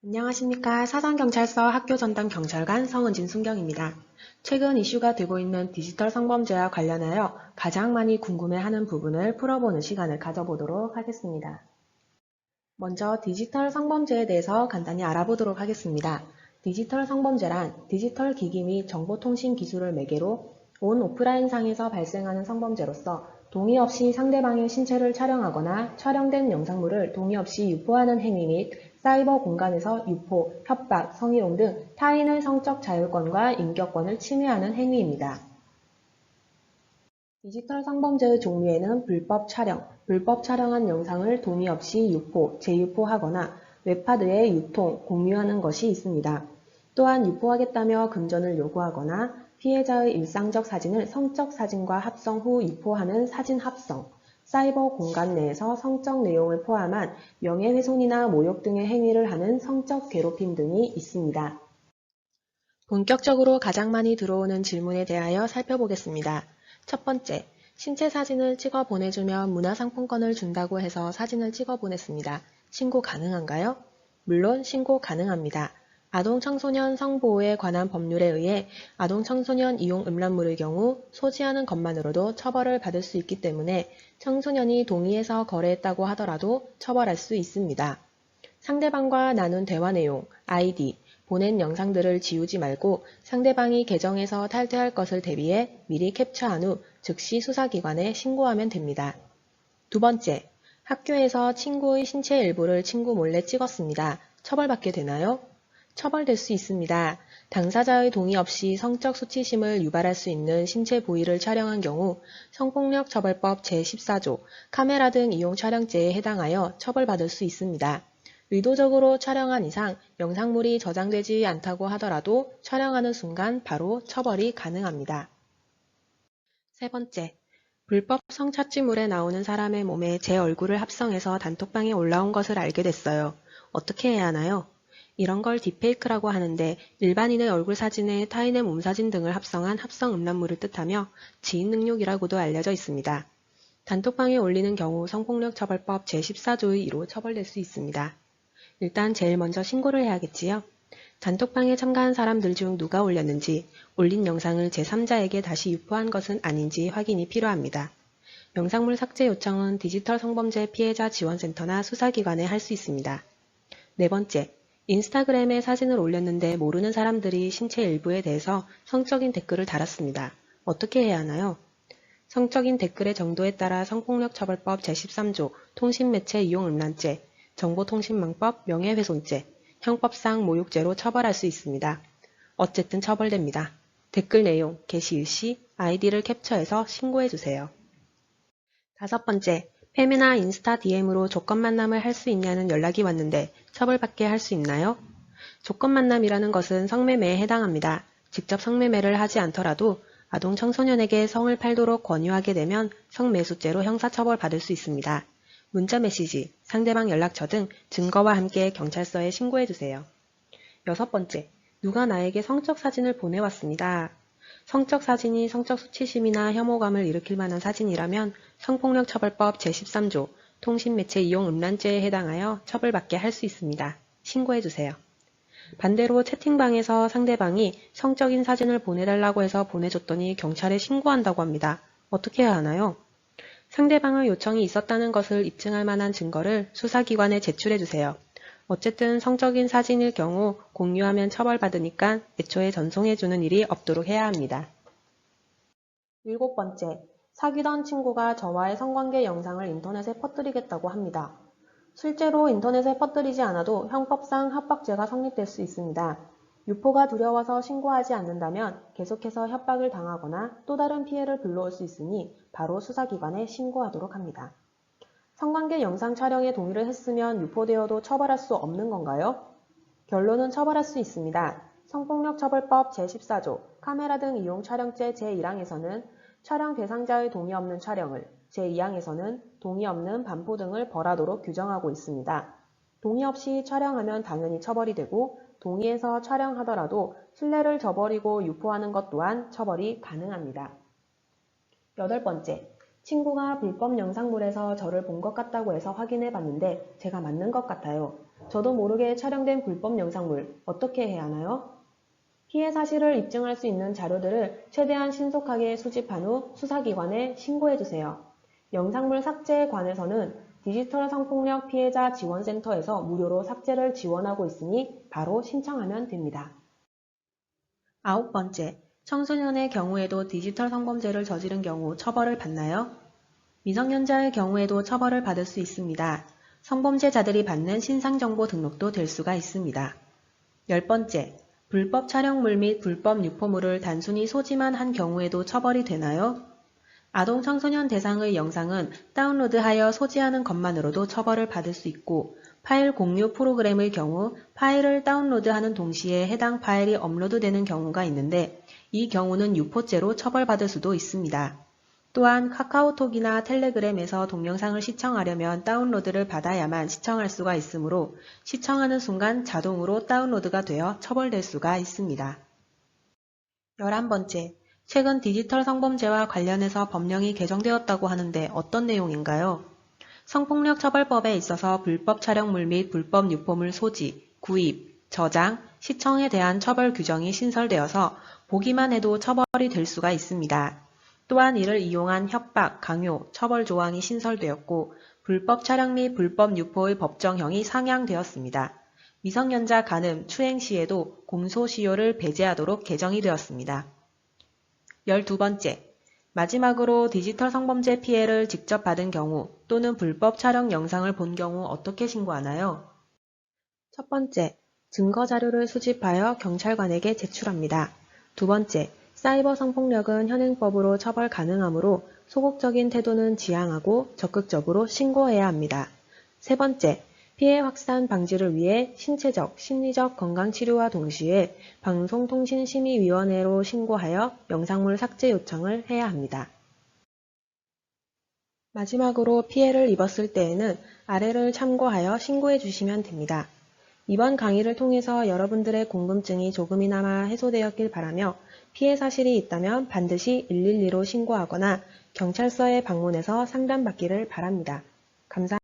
안녕하십니까. 사전경찰서 학교전담 경찰관 성은진 순경입니다. 최근 이슈가 되고 있는 디지털 성범죄와 관련하여 가장 많이 궁금해하는 부분을 풀어보는 시간을 가져보도록 하겠습니다. 먼저 디지털 성범죄에 대해서 간단히 알아보도록 하겠습니다. 디지털 성범죄란 디지털 기기 및 정보통신 기술을 매개로 온 오프라인 상에서 발생하는 성범죄로서 동의 없이 상대방의 신체를 촬영하거나 촬영된 영상물을 동의 없이 유포하는 행위 및 사이버 공간에서 유포, 협박, 성희롱 등 타인의 성적 자율권과 인격권을 침해하는 행위입니다. 디지털 성범죄의 종류에는 불법 촬영, 불법 촬영한 영상을 동의 없이 유포, 재유포하거나 웹하드에 유통, 공유하는 것이 있습니다. 또한 유포하겠다며 금전을 요구하거나 피해자의 일상적 사진을 성적 사진과 합성 후 유포하는 사진 합성, 사이버 공간 내에서 성적 내용을 포함한 명예훼손이나 모욕 등의 행위를 하는 성적 괴롭힘 등이 있습니다. 본격적으로 가장 많이 들어오는 질문에 대하여 살펴보겠습니다. 첫 번째, 신체 사진을 찍어 보내주면 문화상품권을 준다고 해서 사진을 찍어 보냈습니다. 신고 가능한가요? 물론 신고 가능합니다. 아동청소년 성보호에 관한 법률에 의해 아동청소년 이용 음란물의 경우 소지하는 것만으로도 처벌을 받을 수 있기 때문에 청소년이 동의해서 거래했다고 하더라도 처벌할 수 있습니다. 상대방과 나눈 대화 내용, 아이디, 보낸 영상들을 지우지 말고 상대방이 계정에서 탈퇴할 것을 대비해 미리 캡처한 후 즉시 수사기관에 신고하면 됩니다. 두 번째, 학교에서 친구의 신체 일부를 친구 몰래 찍었습니다. 처벌받게 되나요? 처벌될 수 있습니다. 당사자의 동의 없이 성적 수치심을 유발할 수 있는 신체 부위를 촬영한 경우 성폭력처벌법 제14조 카메라 등 이용 촬영죄에 해당하여 처벌받을 수 있습니다. 의도적으로 촬영한 이상 영상물이 저장되지 않다고 하더라도 촬영하는 순간 바로 처벌이 가능합니다. 세 번째, 불법 성착취물에 나오는 사람의 몸에 제 얼굴을 합성해서 단톡방에 올라온 것을 알게 됐어요. 어떻게 해야 하나요? 이런 걸 딥페이크라고 하는데 일반인의 얼굴 사진에 타인의 몸 사진 등을 합성한 합성 음란물을 뜻하며 지인 능욕이라고도 알려져 있습니다. 단톡방에 올리는 경우 성폭력처벌법 제14조의 2로 처벌될 수 있습니다. 일단 제일 먼저 신고를 해야겠지요. 단톡방에 참가한 사람들 중 누가 올렸는지, 올린 영상을 제3자에게 다시 유포한 것은 아닌지 확인이 필요합니다. 영상물 삭제 요청은 디지털 성범죄 피해자 지원센터나 수사기관에 할 수 있습니다. 네 번째, 인스타그램에 사진을 올렸는데 모르는 사람들이 신체 일부에 대해서 성적인 댓글을 달았습니다. 어떻게 해야 하나요? 성적인 댓글의 정도에 따라 성폭력처벌법 제13조 통신매체 이용음란죄, 정보통신망법 명예훼손죄, 형법상 모욕죄로 처벌할 수 있습니다. 어쨌든 처벌됩니다. 댓글 내용, 게시 일시, 아이디를 캡처해서 신고해주세요. 다섯 번째, 페메나 인스타 DM으로 조건 만남을 할 수 있냐는 연락이 왔는데 처벌받게 할 수 있나요? 조건 만남이라는 것은 성매매에 해당합니다. 직접 성매매를 하지 않더라도 아동 청소년에게 성을 팔도록 권유하게 되면 성매수죄로 형사처벌 받을 수 있습니다. 문자메시지, 상대방 연락처 등 증거와 함께 경찰서에 신고해주세요. 여섯 번째, 누가 나에게 성적 사진을 보내왔습니다. 성적 사진이 성적 수치심이나 혐오감을 일으킬 만한 사진이라면 성폭력처벌법 제13조 통신매체 이용 음란죄에 해당하여 처벌받게 할 수 있습니다. 신고해주세요. 반대로 채팅방에서 상대방이 성적인 사진을 보내달라고 해서 보내줬더니 경찰에 신고한다고 합니다. 어떻게 해야 하나요? 상대방의 요청이 있었다는 것을 입증할 만한 증거를 수사기관에 제출해주세요. 어쨌든 성적인 사진일 경우 공유하면 처벌받으니까 애초에 전송해주는 일이 없도록 해야 합니다. 일곱 번째, 사귀던 친구가 저와의 성관계 영상을 인터넷에 퍼뜨리겠다고 합니다. 실제로 인터넷에 퍼뜨리지 않아도 형법상 협박죄가 성립될 수 있습니다. 유포가 두려워서 신고하지 않는다면 계속해서 협박을 당하거나 또 다른 피해를 불러올 수 있으니 바로 수사기관에 신고하도록 합니다. 성관계 영상 촬영에 동의를 했으면 유포되어도 처벌할 수 없는 건가요? 결론은 처벌할 수 있습니다. 성폭력처벌법 제14조 카메라 등 이용 촬영죄 제1항에서는 촬영 대상자의 동의 없는 촬영을, 제2항에서는 동의 없는 반포 등을 벌하도록 규정하고 있습니다. 동의 없이 촬영하면 당연히 처벌이 되고 동의해서 촬영하더라도 신뢰를 저버리고 유포하는 것 또한 처벌이 가능합니다. 여덟 번째, 친구가 불법 영상물에서 저를 본 것 같다고 해서 확인해 봤는데 제가 맞는 것 같아요. 저도 모르게 촬영된 불법 영상물 어떻게 해야 하나요? 피해 사실을 입증할 수 있는 자료들을 최대한 신속하게 수집한 후 수사기관에 신고해주세요. 영상물 삭제에 관해서는 디지털 성폭력 피해자 지원센터에서 무료로 삭제를 지원하고 있으니 바로 신청하면 됩니다. 9번째, 청소년의 경우에도 디지털 성범죄를 저지른 경우 처벌을 받나요? 미성년자의 경우에도 처벌을 받을 수 있습니다. 성범죄자들이 받는 신상정보 등록도 될 수가 있습니다. 10번째, 불법 촬영물 및 불법 유포물을 단순히 소지만 한 경우에도 처벌이 되나요? 아동 청소년 대상의 영상은 다운로드하여 소지하는 것만으로도 처벌을 받을 수 있고 파일 공유 프로그램의 경우 파일을 다운로드하는 동시에 해당 파일이 업로드되는 경우가 있는데 이 경우는 유포죄로 처벌받을 수도 있습니다. 또한 카카오톡이나 텔레그램에서 동영상을 시청하려면 다운로드를 받아야만 시청할 수가 있으므로 시청하는 순간 자동으로 다운로드가 되어 처벌될 수가 있습니다. 11번째, 최근 디지털 성범죄와 관련해서 법령이 개정되었다고 하는데 어떤 내용인가요? 성폭력처벌법에 있어서 불법 촬영물 및 불법 유포물 소지, 구입, 저장, 시청에 대한 처벌 규정이 신설되어서 보기만 해도 처벌이 될 수가 있습니다. 또한 이를 이용한 협박, 강요, 처벌 조항이 신설되었고 불법 촬영 및 불법 유포의 법정형이 상향되었습니다. 미성년자 간음, 추행 시에도 공소시효를 배제하도록 개정이 되었습니다. 12번째, 마지막으로 디지털 성범죄 피해를 직접 받은 경우 또는 불법 촬영 영상을 본 경우 어떻게 신고하나요? 첫 번째, 증거 자료를 수집하여 경찰관에게 제출합니다. 두 번째, 사이버 성폭력은 현행법으로 처벌 가능하므로 소극적인 태도는 지양하고 적극적으로 신고해야 합니다. 세 번째, 피해 확산 방지를 위해 신체적, 심리적 건강치료와 동시에 방송통신심의위원회로 신고하여 영상물 삭제 요청을 해야 합니다. 마지막으로 피해를 입었을 때에는 아래를 참고하여 신고해 주시면 됩니다. 이번 강의를 통해서 여러분들의 궁금증이 조금이나마 해소되었길 바라며 피해 사실이 있다면 반드시 112로 신고하거나 경찰서에 방문해서 상담받기를 바랍니다. 감사합니다.